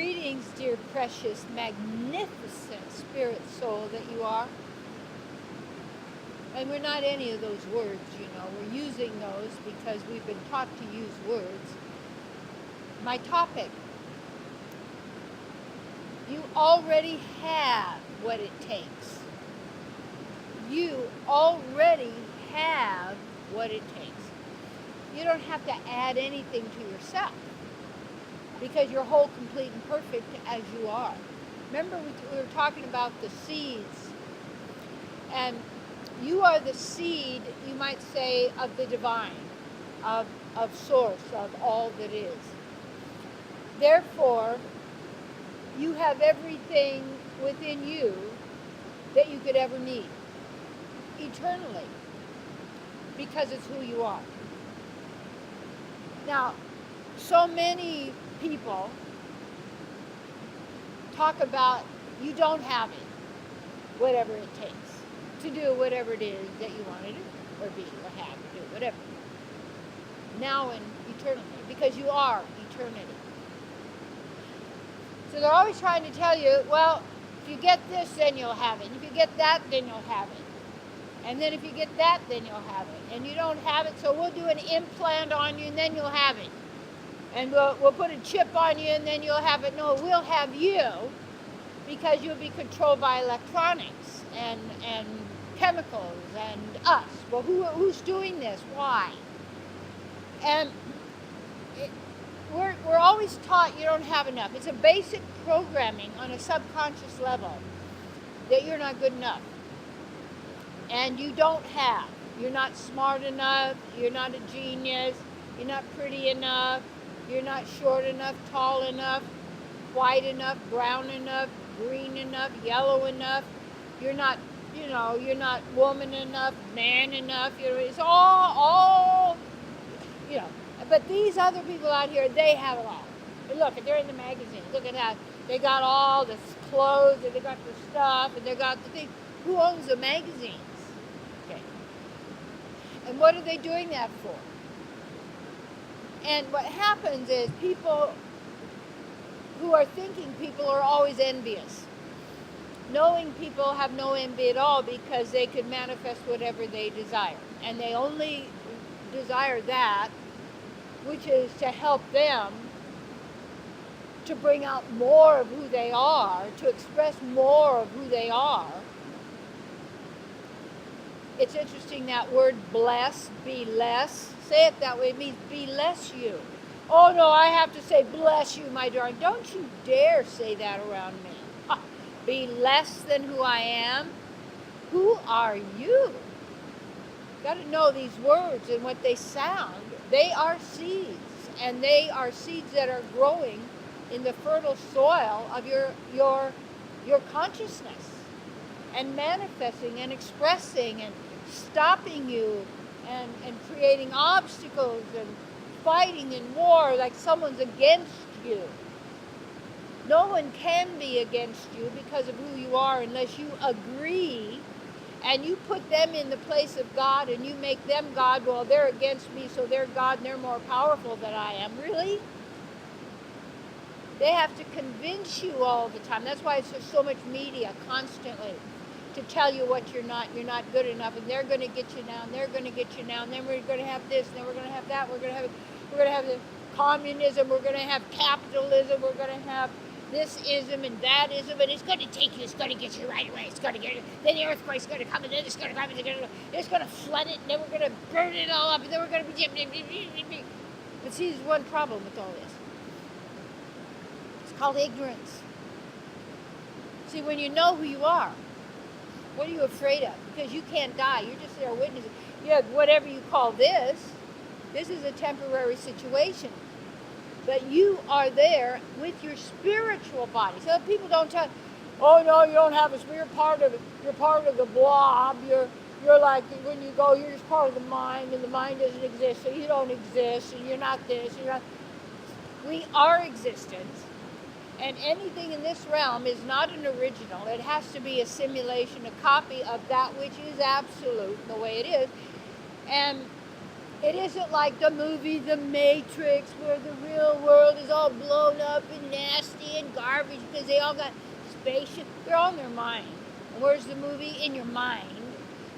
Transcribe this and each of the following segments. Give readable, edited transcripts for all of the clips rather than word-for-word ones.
Greetings, dear, precious, magnificent spirit soul that you are. And we're not any of those words, you know. We're using those because we've been taught to use words. My topic: you already have what it takes. You already have what it takes. You don't have to add anything to yourself because you're whole, complete, and perfect as you are. Remember, we were talking about the seeds, and you are the seed, you might say, of the divine, of source, of all that is. Therefore, you have everything within you that you could ever need, eternally, because it's who you are. Now, so many people talk about you don't have it, whatever it takes, to do whatever it is that you want to do, or be, or have, or do, whatever. Now and eternally, because you are eternity. So they're always trying to tell you, well, if you get this, then you'll have it. And if you get that, then you'll have it. And then if you get that, then you'll have it. And you don't have it, so we'll do an implant on you, and then you'll have it. And we'll put a chip on you, and then you'll have it. No, we'll have you, because you'll be controlled by electronics and chemicals and us. Well, who's doing this? Why? And we're always taught you don't have enough. It's a basic programming on a subconscious level that you're not good enough. And you don't have. You're not smart enough. You're not a genius. You're not pretty enough. You're not short enough, tall enough, white enough, brown enough, green enough, yellow enough. You're not, you're not woman enough, man enough. It's all, But these other people out here, they have it all. And look, they're in the magazines. Look at that. They got all the clothes, and they got the stuff, and they got the thing. Who owns the magazines? Okay. And what are they doing that for? And what happens is people who are thinking people are always envious. Knowing people have no envy at all because they could manifest whatever they desire. And they only desire that which is to help them to bring out more of who they are, to express more of who they are. It's interesting, that word bless, be less. Say it that way, it means be less you. Oh no, I have to say bless you, my darling. Don't you dare say that around me. Be less than who I am. Who are you? Got to know these words and what they sound. They are seeds, and they are seeds that are growing in the fertile soil of your consciousness, and manifesting and expressing and stopping you and creating obstacles and fighting in war like someone's against you. No one can be against you because of who you are unless you agree and you put them in the place of God and you make them God. Well, they're against me, so they're God and they're more powerful than I am. Really? They have to convince you all the time. That's why there's so much media constantly to tell you what you're not good enough, and they're going to get you now, and they're going to get you now, and then we're going to have this, and then we're going to have that, we're going to have the communism, we're going to have capitalism, we're going to have this ism and that ism, and it's going to take you, it's going to get you right away, it's going to get you, then the earthquake's going to come, and then it's going to come, and it's going to flood it, and then we're going to burn it all up, and then we're going to be... But see, there's one problem with all this. It's called ignorance. See, when you know who you are, what are you afraid of? Because you can't die. You're just there witnessing. You have whatever you call this. This is a temporary situation. But you are there with your spiritual body. So people don't tell, oh no, you don't have a spirit. You're part of the blob. You're like, when you go, you're just part of the mind, and the mind doesn't exist, so you don't exist, and you're not this, and you're not. We are existence. And anything in this realm is not an original. It has to be a simulation, a copy of that which is absolute, the way it is. And it isn't like the movie The Matrix, where the real world is all blown up and nasty and garbage because they all got spaceship. They're all in their mind. And where's the movie? In your mind.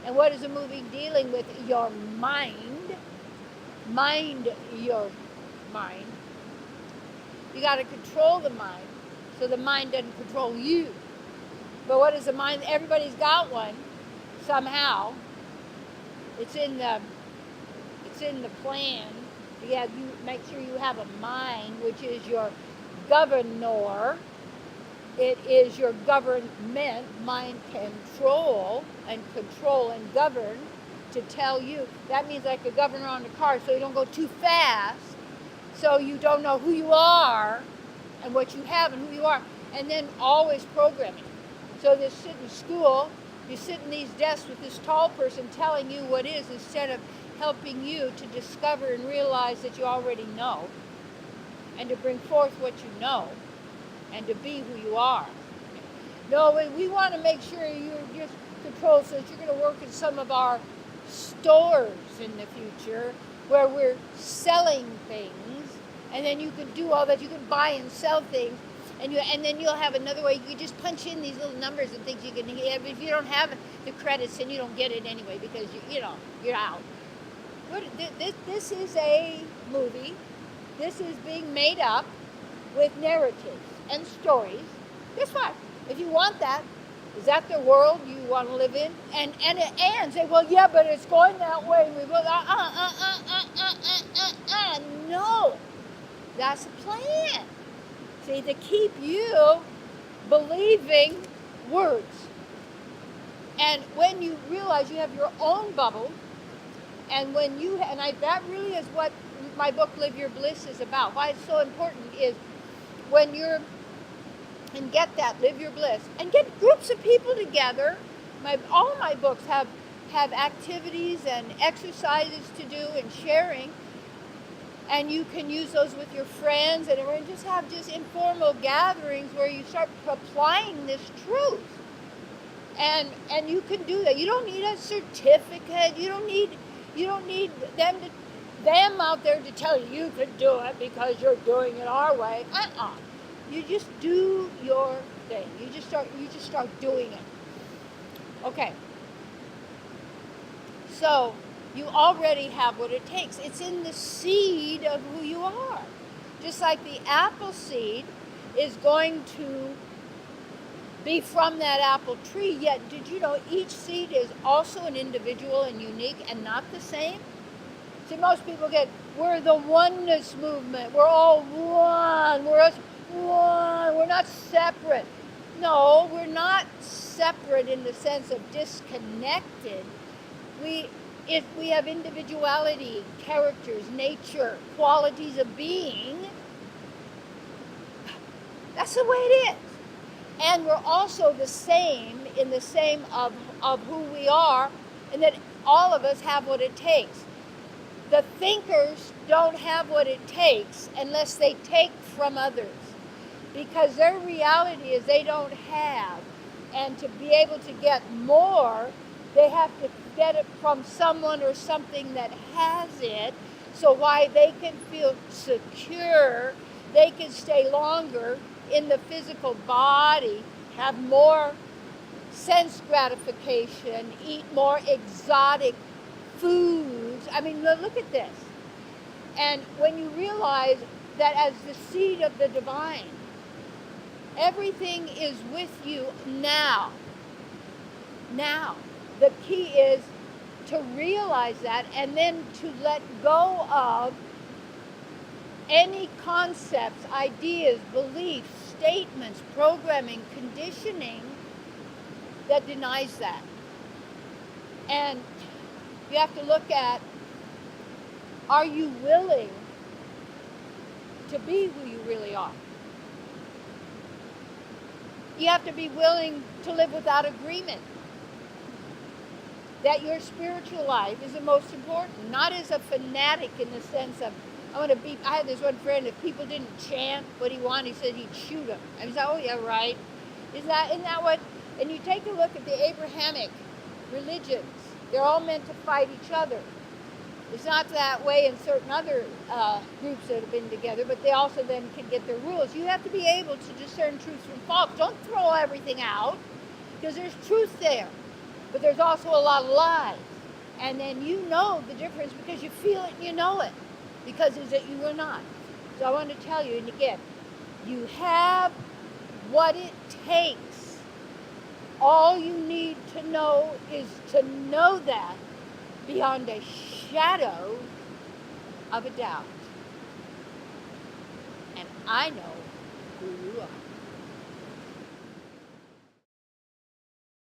And what is the movie dealing with? Your mind. Mind your mind. You got to control the mind so the mind doesn't control you. But what is the mind? Everybody's got one somehow. It's in the plan. You make sure you have a mind, which is your governor. It is your government, mind control and govern to tell you. That means like a governor on the car, so you don't go too fast, so you don't know who you are and what you have and who you are. And then always programming. So they sit in school, you sit in these desks with this tall person telling you what is instead of helping you to discover and realize that you already know and to bring forth what you know and to be who you are. No, we want to make sure you're just controlled so that you're going to work in some of our stores in the future where we're selling things, and then you can do all that. You can buy and sell things, and then you'll have another way. You just punch in these little numbers and things you can have. If you don't have the credits, then you don't get it anyway because you're out. This is a movie. This is being made up with narratives and stories. Guess what? If you want that, is that the world you want to live in? And say, well, yeah, but it's going that way. We go, no, that's the plan. See, to keep you believing words. And when you realize you have your own bubble, and when you, that really is what my book, Live Your Bliss, is about. Why it's so important is when you're, and get that, Live Your Bliss, and get groups of people together. All my books have activities and exercises to do and sharing, and you can use those with your friends, and just have just informal gatherings where you start applying this truth. And you can do that. You don't need a certificate. You don't need them out there to tell you could do it because you're doing it our way. You just do your thing. You just start doing it. Okay. So you already have what it takes. It's in the seed of who you are. Just like the apple seed is going to be from that apple tree, yet did you know each seed is also an individual and unique and not the same? See, most people we're the oneness movement. We're all one. We're one. We're not separate. No, we're not separate in the sense of disconnected. We have individuality, characters, nature, qualities of being. That's the way it is. And we're also the same in the same of who we are, and that all of us have what it takes. The thinkers don't have what it takes unless they take from others, because their reality is they don't have. And to be able to get more, they have to get it from someone or something that has it, so why they can feel secure, they can stay longer in the physical body, have more sense gratification, eat more exotic foods. I mean, look at this. And when you realize that as the seed of the divine, everything is with you now. Now. The key is to realize that and then to let go of any concepts, ideas, beliefs, statements, programming, conditioning that denies that. And you have to look at, are you willing to be who you really are? You have to be willing to live without agreement. That your spiritual life is the most important, not as a fanatic in the sense of, I had this one friend, if people didn't chant what he wanted, he said he'd shoot them. I was like, oh yeah, right. Isn't that what, and you take a look at the Abrahamic religions, they're all meant to fight each other. It's not that way in certain other groups that have been together, but they also then can get their rules. You have to be able to discern truth from false. Don't throw everything out, because there's truth there, but there's also a lot of lies. And then you know the difference because you feel it and you know it, because is it you or not. So I want to tell you, and again, you have what it takes. All you need to know is to know that beyond a shadow of a doubt. And I know who you are.